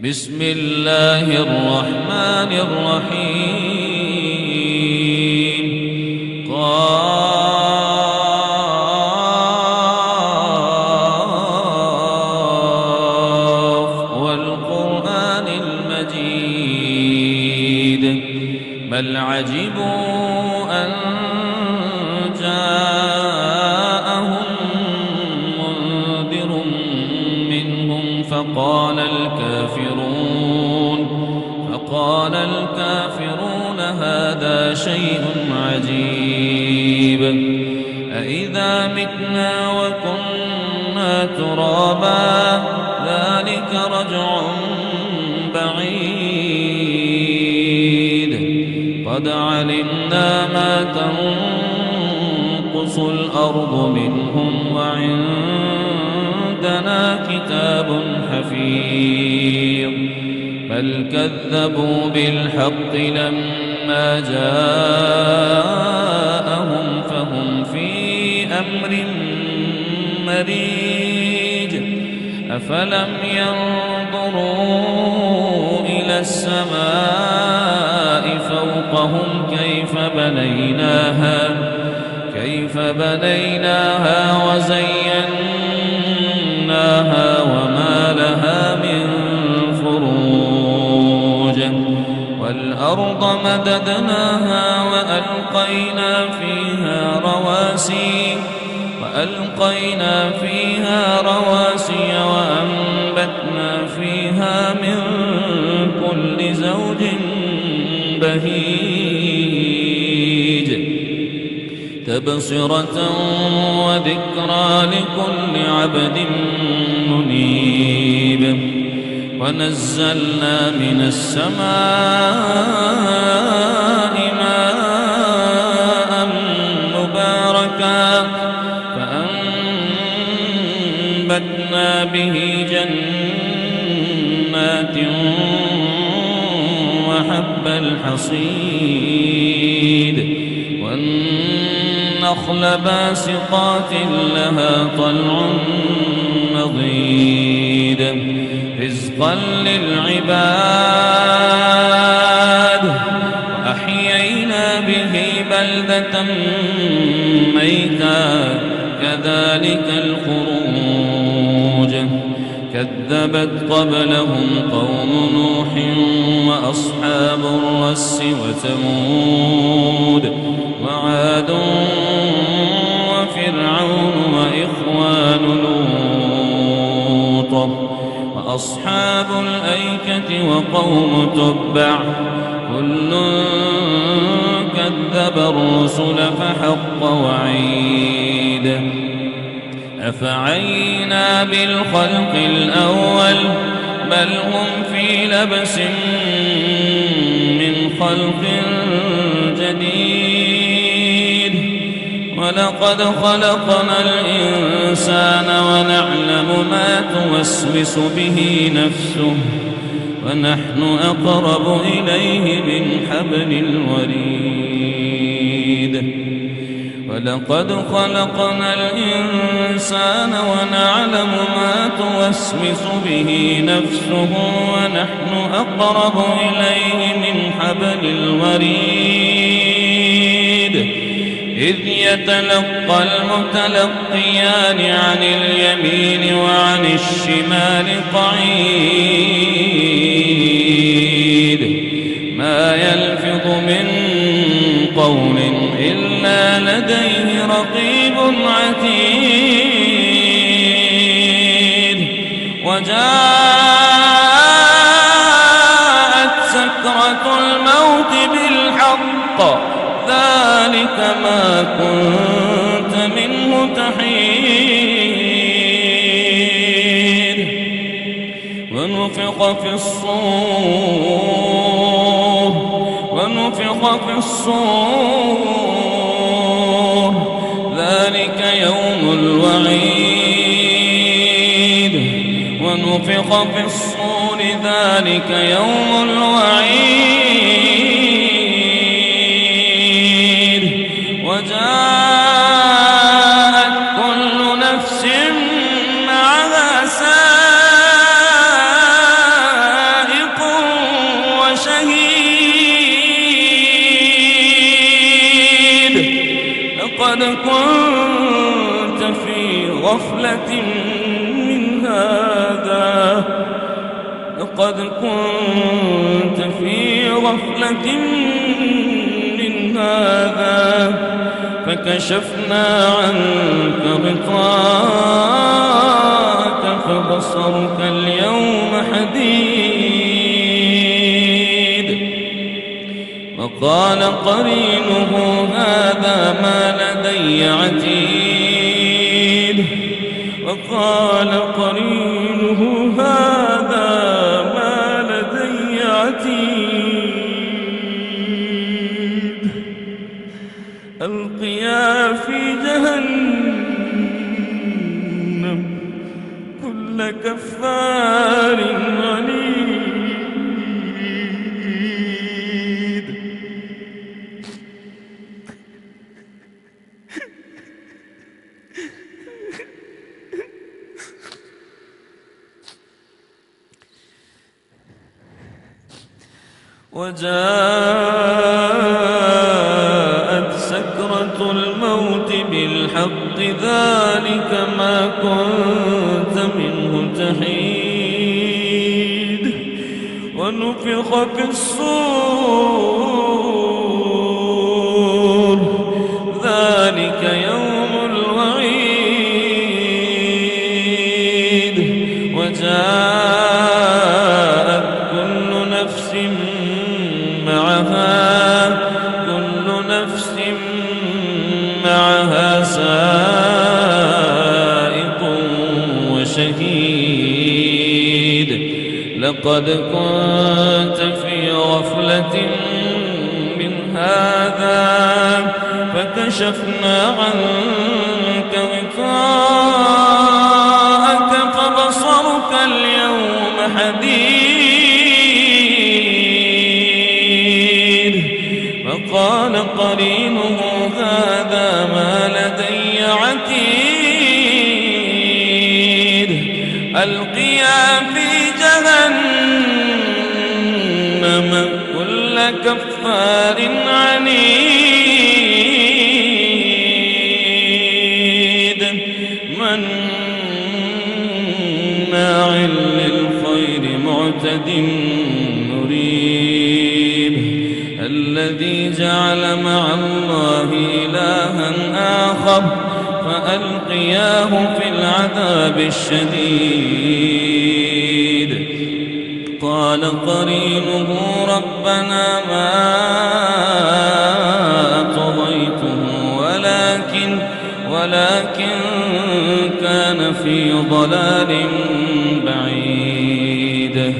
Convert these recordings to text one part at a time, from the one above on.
بسم الله الرحمن الرحيم. قاف والقرآن المجيد بل عجبوا أن جاءهم منذر منهم فقال الكافرون هذا شيء عجيب أإذا متنا وكنا ترابا ذلك رجع بعيد قد علمنا ما تنقص الأرض منهم وعندنا كتاب حفيظ بل كذبوا بالحق لما جاءهم فهم في أمر مريج أفلم ينظروا إلى السماء فوقهم كيف بنيناها وزيناها وما لها من والأرض مددناها وألقينا فيها رواسي وأنبتنا فيها من كل زوج بهيج تبصرة وذكرى لكل عبد منيب ونزلنا من السماء ماء مباركا فأنبتنا به جنات وحب الحصيد والنخل باسقات لها طلع نضيد رزقا للعباد وأحيينا به بلدة ميتا كذلك الخروج كذبت قبلهم قوم نوح وأصحاب الرس وثمود وعاد وفرعون وإخوان لوط وأصحاب الأيكة وقوم تبع كل كذب الرسل فحق وعيد أفعينا بالخلق الأول بل هم في لبس من خلق جديد ولقد خلقنا الإنسان ونعلم ما توسوس به نفسه ونحن أقرب إليه من حبل الوريد ولقد خلقنا الإنسان ونعلم ما توسوس به نفسه ونحن أقرب إليه من حبل الوريد إذ يتلقى المتلقيان عن اليمين وعن الشمال قعيد ما يلفظ من قول إلا لديه رقيب عتيد وجاءت سكرة الموت بالحق ذلك ما كنت منه تحيد ونفخ في الصور ذلك يوم الوعيد ونفخ في الصور ذلك يوم الوعيد وجاءت كل نفس معها سائق غفلة من هذا لقد كنت في غفلة من هذا فكشفنا عنك غطاءك فبصرك اليوم حديد وقال قرينه هذا ما لدي عتيد وقال قرينه هذا ما لدي عتيد ألقيا في جهنم كل كفار عنيد وجاءت سكرة الموت بالحق ذلك ما كنت منه تحيد ونفخ في الصور ذلك يوم الوعيد وجاءت كل نفس معها سائق وشهيد لقد كنت في غفلة من هذا فكشفنا عنك غطاءك فبصرك اليوم حديد وقال قرينه هذا ما لدي عتيد ألقيا في جهنم كل كفار عنيد مناع للخير معتد مريب الذي جعل مع الله إلها آخر فألقياه في العذاب الشديد قال قرينه ربنا ما أطغيته ولكن كان في ضلال بعيد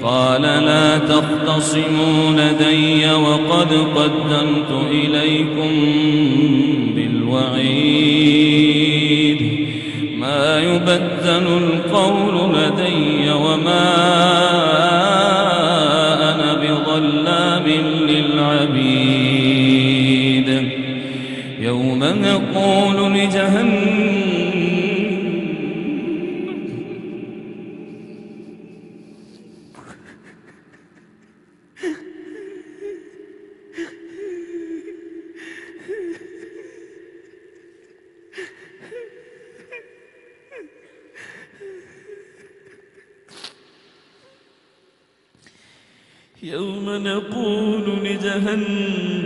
قال لا تختصموا لدي وقد قدمت إليكم بالوعيد ما يبدل القول لدي وما أنا بظلام للعبيد يوم نقول لجهنم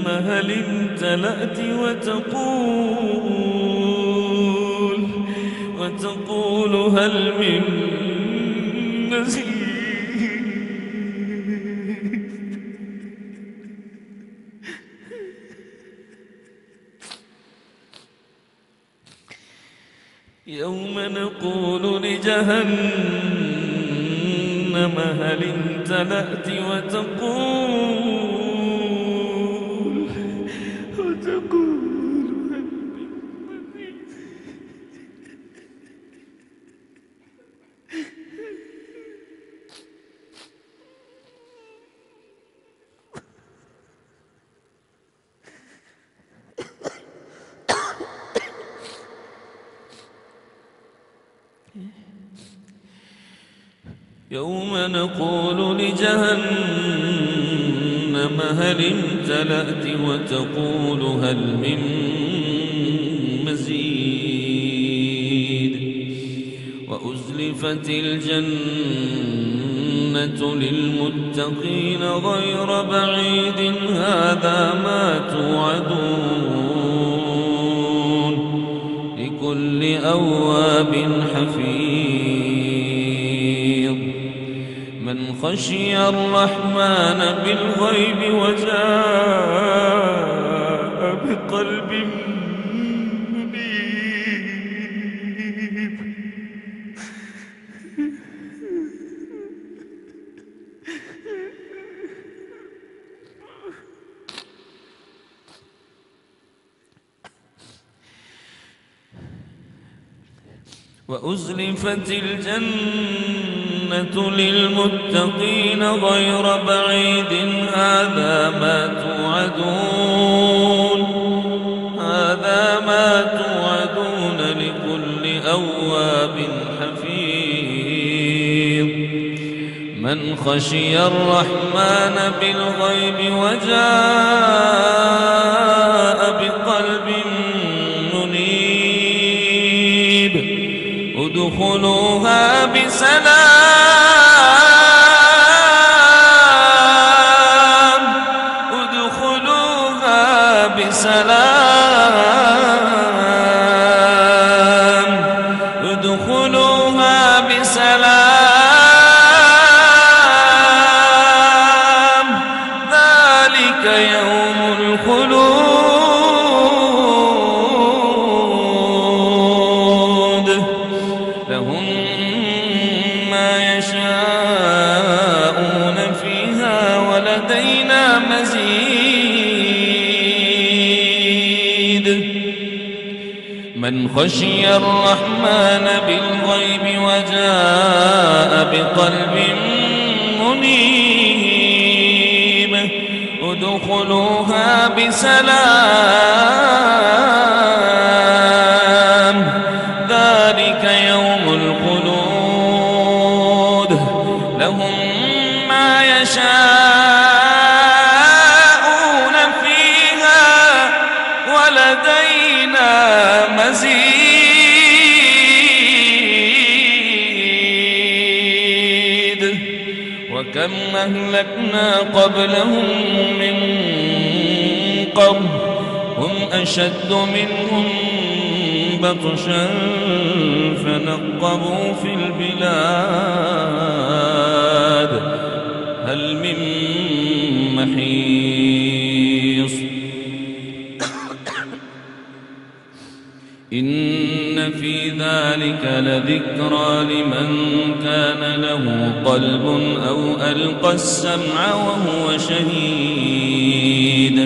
هل امتلأت وتقول هل من مزيد يوم نقول لجهنم هل امتلأت وتقول يوم نقول لجهنم هل امتلأت وتقول هل من مزيد وأزلفت الجنة للمتقين غير بعيد هذا ما توعدون لكل أواب حفيظ من خشي الرحمن بالغيب وجاء بقلب منيب. وأزلفت الجنة للمتقين غير بعيد هذا ما توعدون لكل أواب حفيظ من خشي الرحمن بالغيب وجاء بقلب منيب ادخلوها بسلام ذلك يوم الخلود لهم ما يشاءون فيها ولدينا مزيد من خشي الرحمن بالغيب وجاء بقلب منيب ادخلوها بسلام ذلك يوم الخلود لهم ما يشاءون فيها ولدينا مزيد وكم أهلكنا قبلهم من قرن هم أشد منهم بطشا فنقبوا في البلاد هل من محيص إن في ذلك لذكرى لمن كان له قلب أو ألقى السمع وهو شهيد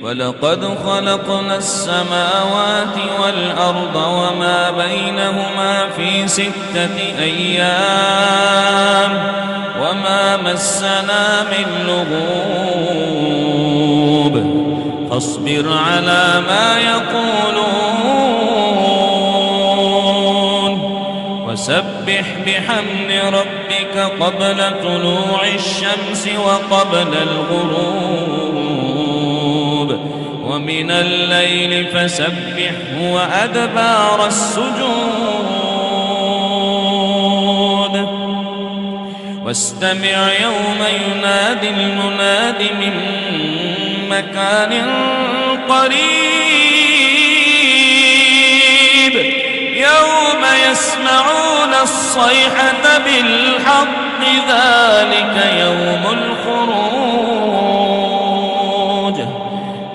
ولقد خلقنا السماوات والأرض وما بينهما في 6 أيام وما مسنا من لغوب فاصبر على ما يقولون وسبح بحمد ربك قبل طلوع الشمس وقبل الغروب ومن الليل فسبحه وأدبار السجود واستمع يوم ينادي المناد من مكان قريب يوم يسمعون الصيحة بالحق ذلك يوم الخروج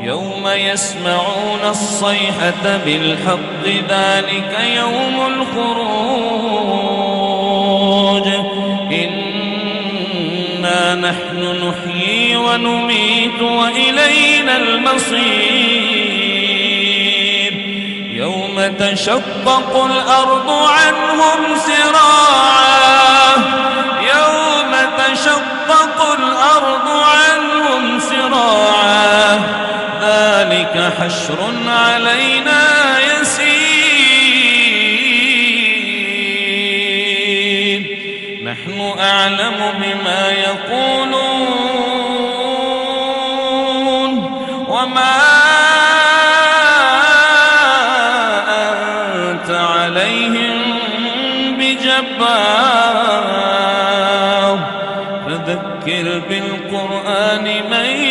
يوم يسمعون الصيحة بالحق ذلك يوم الخروج إنا نحن نحيي ونميت وإلينا المصير يوم تشقق الأرض عنهم سراعا يوم تشقق الأرض عنهم سراعا ذلك حشر علينا يسير نحن أعلم بما يقولون وما أنت عليهم النار فذكر بالقرآن من